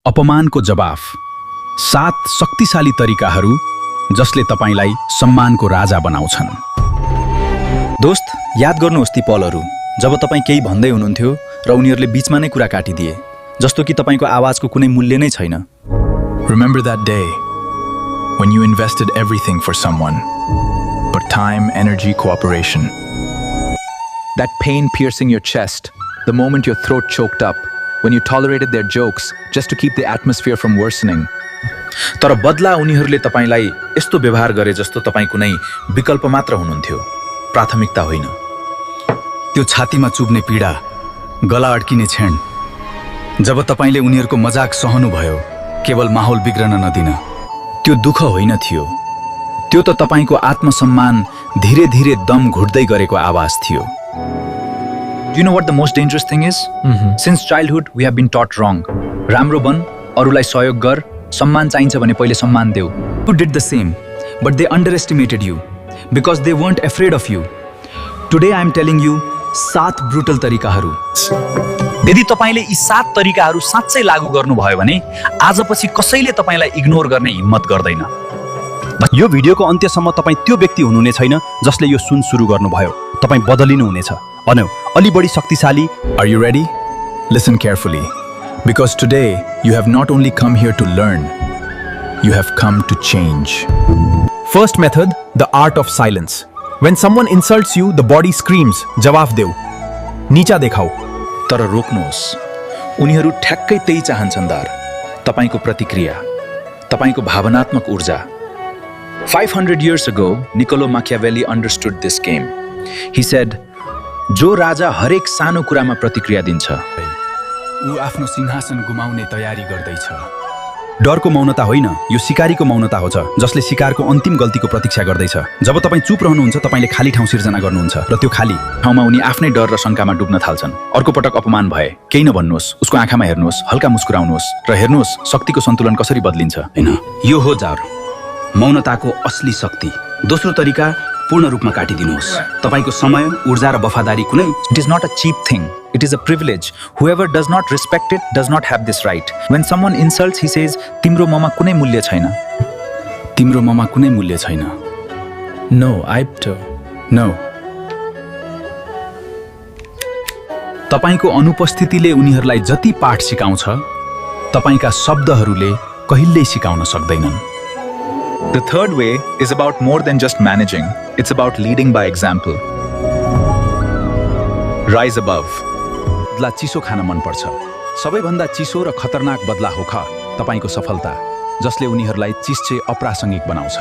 अपमानको जवाफ, 7 शक्तिशाली तरिकाहरू जसले तपाईलाई सम्मानको राजा बनाउँछन्। दोस्त, याद गर्नुहोस् ती पलहरू जब तपाईँ केही भन्दै हुनुहुन्थ्यो र उनीहरूले बीचमा नै कुरा काटिदिए, जस्तो कि तपाईँको आवाजको कुनै मूल्य नै छैन। Remember that day when you invested everything for someone, but time, energy, cooperation. That pain piercing your chest, the moment your throat choked up, when you tolerated their jokes just to keep the atmosphere from worsening. तर बदला उनीहरूले तपाईलाई यस्तो व्यवहार गरे जस्तो तपाईँ कुनै विकल्प मात्र हुनुहुन्थ्यो, प्राथमिकता होइन। त्यो छातीमा चुब्ने पीडा, गला अड्किने क्षण, जब तपाईले उनीहरूको मजाक सहनुभयो केवल माहौल बिग्रन नदिन, त्यो दुःख होइन थियो, त्यो त तपाईको आत्मसम्मान धीरे धीरे दम घुट्दै गरेको आवाज थियो। Do you know what the most dangerous thing is? Since childhood, we have been taught wrong. राम्रो बन, अरूलाई सहयोग गर, सम्मान चाहिन्छ भने पहिले सम्मान देऊ। You did the same, but they underestimated you because they weren't afraid of you. Today I am telling you 7 brutal तरिकाहरू। यदि तपाईले यी 7 तरिकाहरू साँच्चै लागू गर्नुभयो भने आजपछि कसैले तपाईलाई इग्नोर गर्ने हिम्मत गर्दैन। यो भिडियोको अन्त्यसम्म तपाईँ त्यो व्यक्ति हुनुहुने छैन जसले यो सुन सुरु गर्नुभयो। तपाईँ बदलिनु हुनेछ, अलि बढी शक्तिशाली। Are you ready? Listen carefully, because today you have not only come here to learn, you have come to change. First method, the art of silence. When someone insults you, the body screams, जवाफ देऊ, नीचा देखाऊ। तर रोक्नुहोस्, उनीहरू ठ्याक्कै त्यही चाहन्छन् दार, तपाईको प्रतिक्रिया, तपाईको भावनात्मक ऊर्जा। 500 years ago, Niccolo Machiavelli understood this game. He said, जो राजा हरेक सानो कुरामा प्रतिक्रिया दिन्छ, ऊ आफ्नो सिंहासन गुमाउने तयारी गर्दैछ। डरको मौनता होइन, यो शिकारीको मौनता हो जसले शिकारको अन्तिम गल्तीको प्रतीक्षा गर्दैछ। जब तपाईँ चुप रहनुहुन्छ, तपाईले खाली ठाउँ सिर्जना गर्नुहुन्छ र त्यो खाली ठाउँमा उनी आफ्नै डर र शङ्कामा डुब्न थाल्छन्। अर्को पटक अपमान भए केही नभन्नुहोस्, उसको आँखामा हेर्नुहोस्, हल्का मुस्कुराउनुहोस् र हेर्नुहोस् शक्तिको सन्तुलन कसरी बदलिन्छ। हैन, यो हो जार, मौनताको असली शक्ति। दोस्रो तरिका, पूर्ण रूपमा काटिदिनुहोस्। तपाईको समय, ऊर्जा र वफादारी कुनै It is not a cheap thing. It is a privilege. Whoever does not respect it does not have this right. When someone insults, he says, तिम्रो ममा कुनै मूल्य छैन। तिम्रो ममा कुनै मूल्य छैन। No, Aipto. No. तपाईको अनुपस्थितिले उनीहरूलाई जति पाठ सिकाउँछ, तपाईका शब्दहरूले कहिल्यै सिकाउन सक्दैनन्। The third way is about more than just managing. It's about leading by example. Rise above. बदला चिसो खान मन पर्छ। सबैभन्दा चिसो र खतरनाक बदला हो तपाईँको सफलता, जसले उनीहरूलाई चिस्चे अप्रासङ्गिक बनाउँछ।